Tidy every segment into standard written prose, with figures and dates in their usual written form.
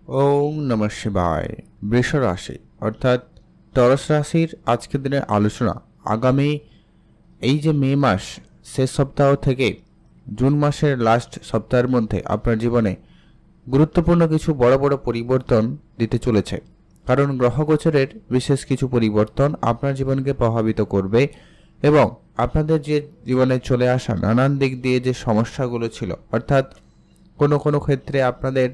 ওম নমঃ শিবায়। বৃষ রাশি অর্থাৎ টরস রাশির আজকের দিনের আলোচনা আগামী এই যে মে মাস শেষ সপ্তাহ থেকে জুন মাসের লাস্ট সপ্তাহের মধ্যে আপনার জীবনে গুরুত্বপূর্ণ কিছু বড় বড় পরিবর্তন দিতে চলেছে। কারণ গ্রহগোচরের বিশেষ কিছু পরিবর্তন আপনার জীবনকে প্রভাবিত করবে এবং আপনাদের যে জীবনে চলে আসা নানান দিক দিয়ে যে সমস্যাগুলো ছিল, অর্থাৎ কোনো কোনো ক্ষেত্রে আপনাদের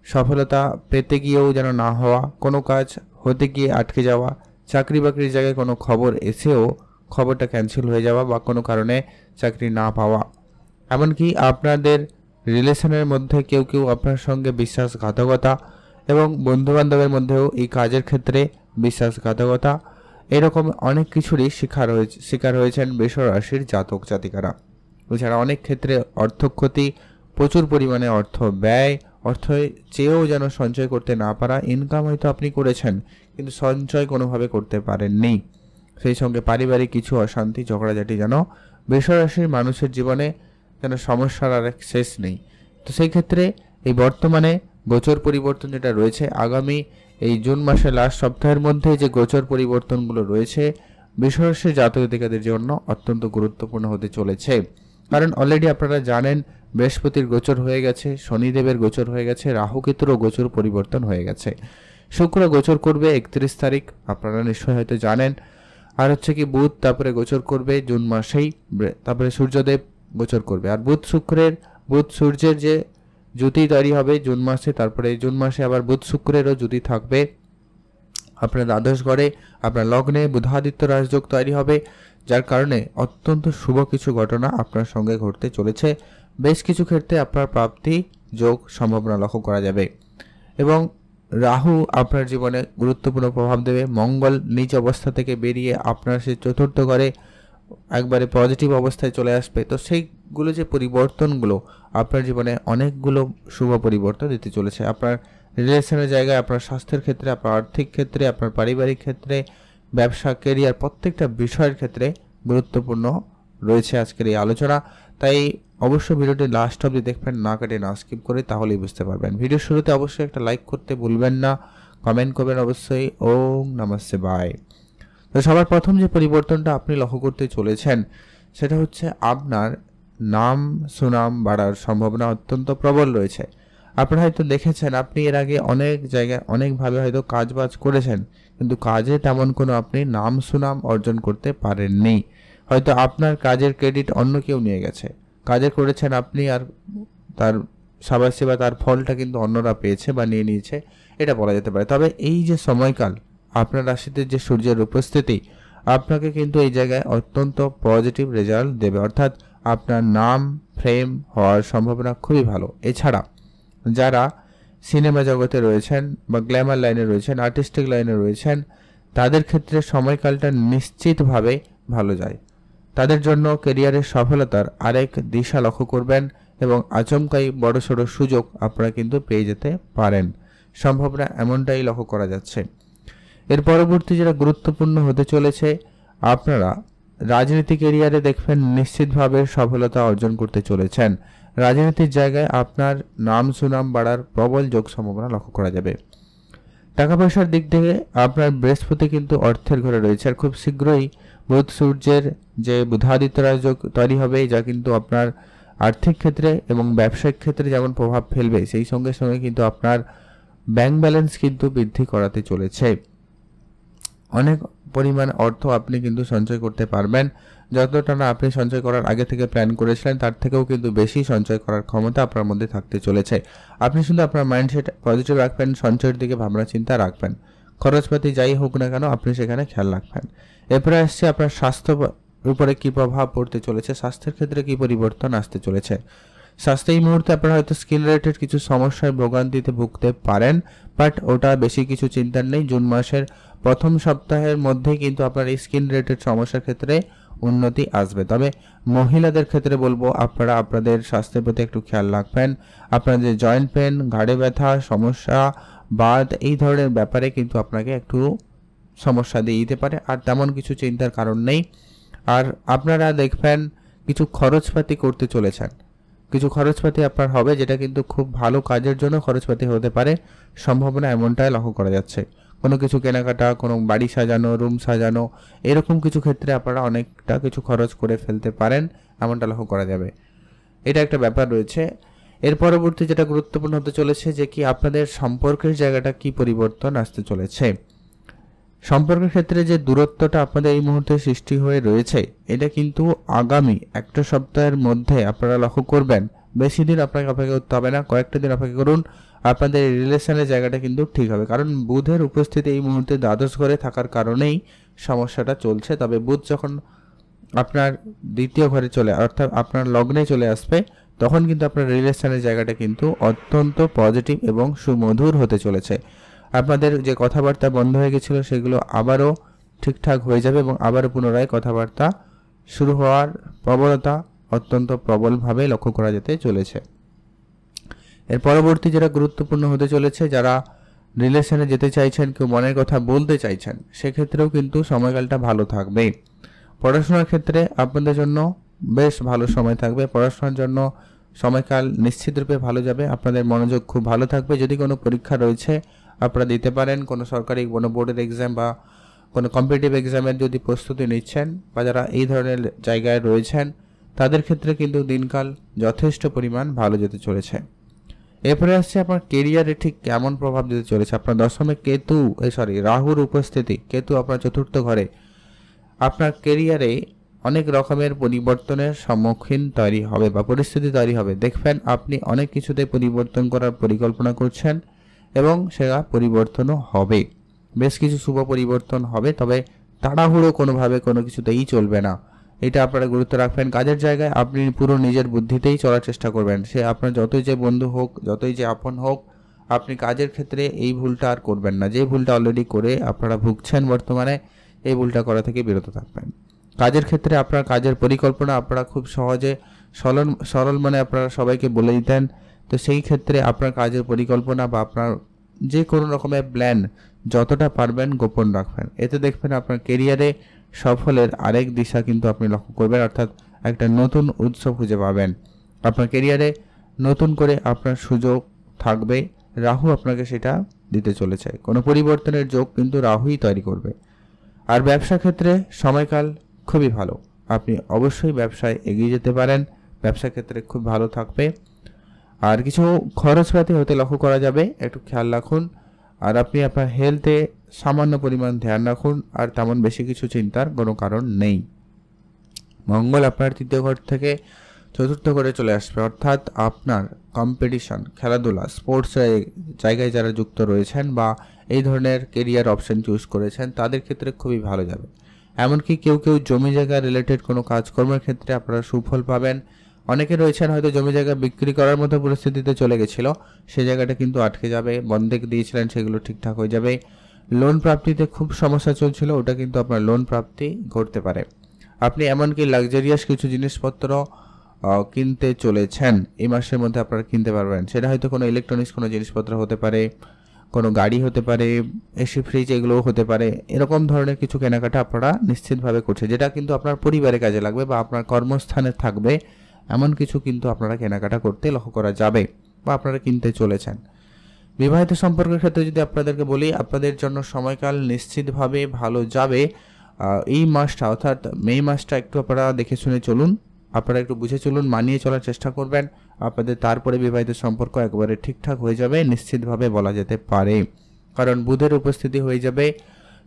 সফলতা পেতে গিয়েও যেন না হওয়া, কোনো কাজ হতে গিয়ে আটকে যাওয়া, চাকরি বাকরির জায়গায় কোনো খবর এসেও খবরটা ক্যান্সেল হয়ে যাওয়া বা কোনো কারণে চাকরি না পাওয়া, এমনকি আপনাদের রিলেশনের মধ্যে কেউ কেউ আপনার সঙ্গে বিশ্বাসঘাতকতা এবং বন্ধুবান্ধবের মধ্যেও এই কাজের ক্ষেত্রে বিশ্বাসঘাতকতা, এরকম অনেক কিছুরই শিকার হয়েছেন বৃষ রাশির জাতক জাতিকারা। এছাড়া অনেক ক্ষেত্রে অর্থক্ষতি, প্রচুর পরিমাণে অর্থ ব্যয়, অর্থ চেয়েও যেন সঞ্চয় করতে না পারা, ইনকাম হয়তো আপনি করেছেন কিন্তু সঞ্চয় কোনোভাবে করতে পারেননি। সেই সঙ্গে পারিবারিক কিছু অশান্তি ঝগড়াঝাটি যেন বৃষ রাশির মানুষের জীবনে যেন সমস্যার আর এক শেষ নেই। তো সেই ক্ষেত্রে এই বর্তমানে গোচর পরিবর্তন যেটা রয়েছে আগামী এই জুন মাসের লাস্ট সপ্তাহের মধ্যে যে গোচর পরিবর্তনগুলো রয়েছে বৃষ রাশির জাতক জাতিকাদের জন্য অত্যন্ত গুরুত্বপূর্ণ হতে চলেছে। কারণ অলরেডি আপনারা জানেন বৃহস্পতির গোচর হয়ে গেছে, শনিদেবের গোচর হয়ে গেছে, রাহু কেতুরও গোচর পরিবর্তন হয়ে গেছে, শুক্র গোচর করবে 31 তারিখ, আপনারা নিশ্চয়ই হয়তো জানেন। আর হচ্ছে কি বুধ তারপরে গোচর করবে জুন মাসেই, তারপরে সূর্যদেব গোচর করবে। আর বুধ সূর্যের যে জুতি তৈরি হবে জুন মাসে, তারপরে জুন মাসে আবার বুধ শুক্রেরও জুতি থাকবে আপনার দ্বাদশ ঘরে, আপনার লগ্নে বুধাদিত্য রাজযোগ তৈরি হবে, যার কারণে অত্যন্ত শুভ কিছু ঘটনা আপনার সঙ্গে ঘটতে চলেছে। বেশ কিছু ক্ষেত্রে আপনার প্রাপ্তি যোগ সম্ভাবনা লক্ষ্য করা যাবে এবং রাহু আপনার জীবনে গুরুত্বপূর্ণ প্রভাব দেবে। মঙ্গল নিজ অবস্থা থেকে বেরিয়ে আপনার সে চতুর্থ ঘরে একবারে পজিটিভ অবস্থায় চলে আসবে। তো সেইগুলো যে পরিবর্তনগুলো আপনার জীবনে অনেকগুলো শুভ পরিবর্তন দিতে চলেছে। আপনার রিলেশনের জায়গায়, আপনার স্বাস্থ্যের ক্ষেত্রে, আপনার আর্থিক ক্ষেত্রে, আপনার পারিবারিক ক্ষেত্রে, ব্যবসা, কেরিয়ার, প্রত্যেকটা বিষয়ের ক্ষেত্রে গুরুত্বপূর্ণ রয়েছে আজকের এই আলোচনা। তাই অবশ্যই ভিডিওটি লাস্ট অবধি দেখবেন, না কেটে না স্কিপ করে, তাহলেই বুঝতে পারবেন। ভিডিওর শুরুতে অবশ্যই একটা লাইক করতে ভুলবেন না, কমেন্ট করবেন অবশ্যই। ওম নমঃ শিবায়। তো সবার প্রথম যে পরিবর্তনটা আপনি লক্ষ্য করতে চলেছেন সেটা হচ্ছে আপনার নাম সুনাম বাড়ার সম্ভাবনা অত্যন্ত প্রবল রয়েছে। আপনারা হয়তো দেখেছেন আপনি এর আগে অনেক জায়গায় অনেকভাবে হয়তো কাজবাজ করেছেন, কিন্তু কাজে তেমন কোনো আপনি নাম সুনাম অর্জন করতে পারেননি। হয়তো আপনার কাজের ক্রেডিট অন্য কেউ নিয়ে গেছে, কাজে করেছেন আপনি আর তার শাবাশি বা তার ফলটা কিন্তু অন্যরা পেয়েছে বা নিয়ে নিয়েছে, এটা বলা যেতে পারে। তবে এই যে সময়কাল আপনার রাশিতে যে সূর্যের উপস্থিতি আপনাকে কিন্তু এই জায়গায় অত্যন্ত পজিটিভ রেজাল্ট দেবে, অর্থাৎ আপনার নাম ফ্রেম হওয়ার সম্ভাবনা খুবই ভালো। এছাড়া যারা সিনেমা জগতে রয়েছেন বা গ্ল্যামার লাইনে রয়েছেন, আর্টিস্টিক লাইনে রয়েছেন, তাদের ক্ষেত্রে সময়কালটা নিশ্চিতভাবে ভালো যায়। তাদের জন্য ক্যারিয়ারের সফলতার আরেক দিশা লক্ষ্য করবেন এবং আচমকাই বড়সড় সুযোগ আপনারা কিন্তু পেয়ে যেতে পারেন, সম্ভাবনা এমনটাই লক্ষ্য করা যাচ্ছে। এর পরবর্তী যেটা গুরুত্বপূর্ণ হতে চলেছে, আপনারা রাজনীতি ক্যারিয়ারে দেখবেন নিশ্চিতভাবে সফলতা অর্জন করতে চলেছেন। রাজনীতির জায়গায় আপনার নাম সুনাম বাড়ার প্রবল যোগ সম্ভাবনা লক্ষ্য করা যাবে। টাকা পয়সার দিক থেকে আপনার বৃহস্পতি কিন্তু অর্থের ঘরে রয়েছে, আর খুব শীঘ্রই বুধ সূর্যের যে বুধাদিত্য রাজযোগ তৈরি হবে, যা কিন্তু আপনার আর্থিক ক্ষেত্রে এবং ব্যবসায়িক ক্ষেত্রে যেমন প্রভাব ফেলবে, সেই সঙ্গে সঙ্গে কিন্তু আপনার ব্যাংক ব্যালেন্স কিন্তু বৃদ্ধি করাতে চলেছে। অনেক পরিমাণ অর্থ আপনি কিন্তু সঞ্চয় করতে পারবেন, যতটা না আপনি সঞ্চয় করার আগে থেকে প্ল্যান করেছিলেন তার থেকেও কিন্তু বেশি সঞ্চয় করার ক্ষমতা আপনার মধ্যে থাকতে চলেছে। আপনি শুধু আপনার মাইন্ডসেট পজিটিভ রাখবেন, সঞ্চয়ের দিকে ভাবনা চিন্তা রাখবেন, খরচপাতি যাই হোক না কেন আপনি সেখানে খেয়াল রাখবেন। এরপরে আসছে আপনার স্বাস্থ্য উপরে কি প্রভাব পড়তে চলেছে, স্বাস্থ্যের ক্ষেত্রে কি পরিবর্তন আসতে চলেছে। স্বাস্থ্য এই মুহূর্তে আপনারা হয়তো স্কিন রিলেটেড কিছু সমস্যায় ভোগান্তিতে ভুগতে পারেন, বাট ওটা বেশি কিছু চিন্তার নেই। জুন মাসের প্রথম সপ্তাহের মধ্যেই কিন্তু আপনার এই স্কিন রিলেটেড সমস্যার ক্ষেত্রে উন্নতি আসবে। তবে মহিলাদের ক্ষেত্রে বলবো আপনারা আপনাদের স্বাস্থ্যের প্রতি একটু খেয়াল রাখবেন। আপনার যে জয়েন্ট পেন, ঘাড়ে ব্যথা সমস্যা, বাত, এই ধরনের ব্যাপারে কিন্তু আপনাকে একটু সমস্যা দিয়ে দিতে পারে, আর তেমন কিছু চিন্তার কারণ নেই। আর আপনারা দেখবেন কিছু খরচপাতি করতে চলেছেন, কিছু খরচপাতি আপনার হবে, যেটা কিন্তু খুব ভালো কাজের জন্য খরচপাতি হতে পারে, সম্ভাবনা এমনটাই লক্ষ্য করা যাচ্ছে। কোনো কিছু কেনাকাটা, কোনো বাড়ি সাজানো, রুম সাজানো, এরকম কিছু ক্ষেত্রে আপনারা অনেকটা কিছু খরচ করে ফেলতে পারেন, এমনটা লক্ষ্য করা যাবে। এটা একটা ব্যাপার রয়েছে। এর পরবর্তী যেটা গুরুত্বপূর্ণ হতে চলেছে যে কি আপনাদের সম্পর্কের জায়গাটা কি পরিবর্তন আসতে চলেছে। সম্পর্কের ক্ষেত্রে যে দূরত্বটা আপনাদের এই মুহূর্তে সৃষ্টি হয়ে রয়েছে, এটা কিন্তু আগামী একটা সপ্তাহের মধ্যে আপনারা লক্ষ্য করবেন। বেশি দিন আপনাকে অপেক্ষা করতে হবে না, কয়েকটা দিন অপেক্ষা করুন, আপনাদের রিলেশনের জায়গাটা কিন্তু ঠিক হবে। কারণ বুধের উপস্থিতি এই মুহূর্তে দ্বাদশ ঘরে থাকার কারণেই সমস্যাটা চলছে। তবে বুধ যখন আপনার দ্বিতীয় ঘরে অর্থাৎ আপনার লগ্নে চলে আসবে, তখন কিন্তু আপনার রিলেশনের জায়গাটা কিন্তু অত্যন্ত পজিটিভ এবং সুমধুর হতে চলেছে। আপনাদের যে কথাবার্তা বন্ধ হয়ে গেছিল সেগুলো আবারও ঠিকঠাক হয়ে যাবে এবং আবারও পুনরায় কথাবার্তা শুরু হওয়ার প্রবণতা অত্যন্ত প্রবলভাবে লক্ষ্য করা যেতে চলেছে। এর পরবর্তী যেটা গুরুত্বপূর্ণ হতে চলেছে, যারা রিলেশনে যেতে চাইছেন, কেউ মনের কথা বলতে চাইছেন, সেক্ষেত্রেও কিন্তু সময়কালটা ভালো থাকবে। পড়াশোনার ক্ষেত্রে আপনাদের জন্য বেশ ভালো সময় থাকবে। পড়াশোনার জন্য সময়কাল নিশ্চিতরূপে ভালো যাবে, আপনাদের মনোযোগ খুব ভালো থাকবে। যদি কোনো পরীক্ষা রয়েছে আপনারা দিতে পারেন, কোনো সরকারি কোনো বোর্ডের এক্সাম বা কোনো কম্পিটিটিভ এক্সামের যদি প্রস্তুতি নিচ্ছেন, বা যারা এই ধরনের জায়গায় রয়েছেন, তাদের ক্ষেত্রে কিন্তু দিনকাল যথেষ্ট পরিমাণ ভালো যেতে চলেছে। এরপরে আসছে আপনার কেরিয়ারে ঠিক কেমন প্রভাব দিতে চলেছে। আপনার দশমে রাহুর উপস্থিতি, কেতু আপনার চতুর্থ ঘরে, আপনার কেরিয়ারে অনেক রকমের পরিবর্তনের সম্মুখীন তৈরি হবে বা পরিস্থিতি তৈরি হবে। দেখবেন আপনি অনেক কিছুতে পরিবর্তন করার পরিকল্পনা করছেন এবং সেটা পরিবর্তনও হবে। বেশ কিছু শুভ পরিবর্তন হবে, তবে তাড়াহুড়ো কোনোভাবে কোনো কিছুতেই চলবে না, এটা আপনারা গুরুত্ব রাখবেন। কাজের জায়গায় আপনি পুরো নিজের বুদ্ধিতেই চলার চেষ্টা করবেন। সে আপনার যতই যে বন্ধু হোক, যতই যে আপন হোক, আপনি কাজের ক্ষেত্রে এই ভুলটা আর করবেন না। যে ভুলটা অলরেডি করে আপনারা ভুগছেন বর্তমানে, এই ভুলটা করা থেকে বিরত থাকবেন। কাজের ক্ষেত্রে আপনার কাজের পরিকল্পনা আপনারা খুব সহজে সরল মনে আপনারা সবাইকে বলে দিতেন। তো সেই ক্ষেত্রে আপনার কাজের পরিকল্পনা বা আপনার যে কোনো রকমের প্ল্যান যতটা পারবেন গোপন রাখবেন। এতে দেখবেন আপনার কেরিয়ারে সফলের আরেক দিশা কিন্তু আপনি লক্ষ্য করবেন, অর্থাৎ একটা নতুন উৎস খুঁজে পাবেন। আপনার কেরিয়ারে নতুন করে আপনার সুযোগ থাকবে, রাহু আপনাকে সেটা দিতে চলেছে। কোনো পরিবর্তনের যোগ কিন্তু রাহুই তৈরি করবে। আর ব্যবসা ক্ষেত্রে সময়কাল খুবই ভালো, আপনি অবশ্যই ব্যবসায় এগিয়ে যেতে পারেন, ব্যবসা ক্ষেত্রে খুব ভালো থাকবে। আর কিছু খরচপাতি হতে লক্ষ্য করা যাবে, একটু খেয়াল রাখুন। আর আপনি আপনার হেলথে সামান্য পরিমাণ ধ্যান রাখুন, আর তেমন বেশি কিছু চিন্তার কোনো কারণ নেই। মঙ্গল আপনার তৃতীয় ঘর থেকে চতুর্থ ঘরে চলে আসবে, অর্থাৎ আপনার কম্পিটিশন, খেলাধুলা, স্পোর্টস জায়গায় যারা যুক্ত রয়েছেন বা এই ধরনের কেরিয়ার অপশন চুজ করেছেন, তাদের ক্ষেত্রে খুবই ভালো যাবে। এমনকি কেউ জমি জায়গা রিলেটেড কোনো কাজকর্মের ক্ষেত্রে আপনারা সুফল পাবেন। অনেকে রয়েছেন হয়তো জমি জায়গা বিক্রি করার মতো পরিস্থিতিতে চলে গেছিল, সেই জায়গাটা কিন্তু আটকে যাবে। বন্ধক দিয়েছিলেন, সেগুলো ঠিকঠাক হয়ে যাবে। লোন প্রাপ্তিতে খুব সমস্যা চলছিল, ওটা কিন্তু আপনার লোন প্রাপ্তি ঘটতে পারে। আপনি এমনকি লাক্সারিয়াস কিছু জিনিসপত্র কিনতে চলেছেন, এই মাসের মধ্যে আপনারা কিনতে পারবেন। সেটা হয়তো কোনো ইলেকট্রনিক্স কোনো জিনিসপত্র হতে পারে, কোনো গাড়ি হতে পারে, এসি ফ্রিজ, এগুলোও হতে পারে। এরকম ধরনের কিছু কেনাকাটা আপনারা নিশ্চিতভাবে করছে, যেটা কিন্তু আপনার পরিবারের কাজে লাগবে বা আপনার কর্মস্থানে থাকবে, এমন কিছু কিন্তু আপনারা কেনাকাটা করতে লক্ষ্য করা যাবে বা আপনারা কিনতে চলেছেন। বিবাহিত সম্পর্কের ক্ষেত্রে যদি আপনাদেরকে বলি, আপনাদের জন্য সময়কাল নিশ্চিতভাবে ভালো যাবে। এই মাসটা অর্থাৎ মে মাসটা একটু আপনারা দেখে শুনে চলুন, আপনারা একটু বুঝে চলুন, মানিয়ে চলার চেষ্টা করবেন। আপনাদের তারপরে বিবাহিত সম্পর্ক একবারে ঠিকঠাক হয়ে যাবে নিশ্চিতভাবে বলা যেতে পারে। কারণ বুধের উপস্থিতি হয়ে যাবে,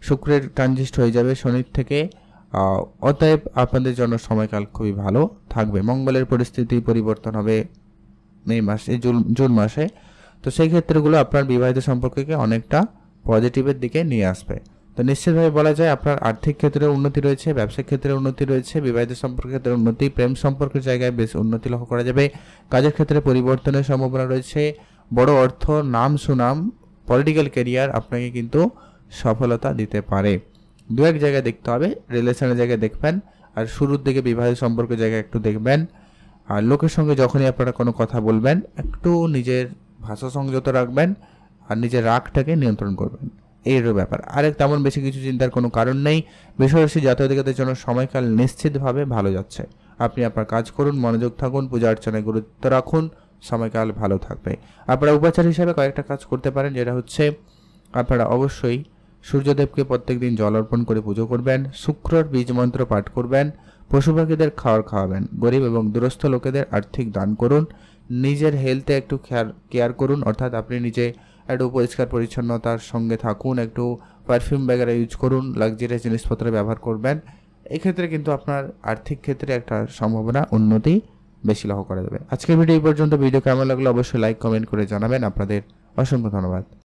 শুক্রের ট্রানজিট হয়ে যাবে শনির থেকে, অতএব আপনাদের জন্য সময়কাল খুবই ভালো থাকবে। মঙ্গলের পরিস্থিতি পরিবর্তন হবে মে মাসে, জুন মাসে। তো সেই ক্ষেত্রগুলো আপনার বিবাহিত সম্পর্ককে অনেকটা পজিটিভের দিকে নিয়ে আসবে। তো নিশ্চিতভাবে বলা যায় আপনার আর্থিক ক্ষেত্রে উন্নতি রয়েছে, ব্যবসায়িক ক্ষেত্রে উন্নতি রয়েছে, বিবাহিত সম্পর্কের ক্ষেত্রে উন্নতি, প্রেম সম্পর্কের জায়গায় বেশ উন্নতি লক্ষ্য করা যাবে। কাজের ক্ষেত্রে পরিবর্তনের সম্ভাবনা রয়েছে, বড় অর্থ, নাম সুনাম, পলিটিক্যাল ক্যারিয়ার আপনাকে কিন্তু সফলতা দিতে পারে। দু এক জায়গায় দেখতে হবে, রিলেশনের জায়গায় দেখবেন, আর শুরুর দিকে বিবাহিত সম্পর্কের জায়গায় একটু দেখবেন। আর লোকের সঙ্গে যখনই আপনারা কোনো কথা বলবেন, একটু নিজের ভাষা সংযত রাখবেন আর নিজের রাগটাকে নিয়ন্ত্রণ করবেন। এরও ব্যাপার। আরেক তেমন বেশি কিছু চিন্তার কোনো কারণ নেই। বৃষরাশি জাতক-জাতিকাদের জন্য সময়কাল নিশ্চিতভাবে ভালো যাচ্ছে। আপনি আপনার কাজ করুন, মনোযোগ থাকুন, পূজা অর্চনায় গুরুত্ব রাখুন, সময়কাল ভালো থাকবে। আপনারা উপাচার হিসাবে কয়েকটা কাজ করতে পারেন, যেটা হচ্ছে আপনারা অবশ্যই সূর্যদেবকে প্রত্যেকদিন জল অর্পণ করে পুজো করবেন, শুক্রর বীজ মন্ত্র পাঠ করবেন, পশু পাখিদের খাবার খাওয়াবেন, গরিব এবং দুরস্থ লোকেদের আর্থিক দান করুন, নিজের হেলথে একটু কেয়ার করুন, অর্থাৎ আপনি নিজে একটু পরিষ্কার পরিচ্ছন্নতার সঙ্গে থাকুন, একটু পারফিউম বগেরা ইউজ করুন, লাক্সারিয়াস জিনিসপত্র ব্যবহার করবেন। এক্ষেত্রে কিন্তু আপনার আর্থিক ক্ষেত্রে একটা সম্ভাবনা উন্নতি বেশি লক্ষ্য করা যাবে। আজকের ভিডিও এই পর্যন্ত। ভিডিও কেমন লাগলো অবশ্যই লাইক কমেন্ট করে জানাবেন। আপনাদের অসংখ্য ধন্যবাদ।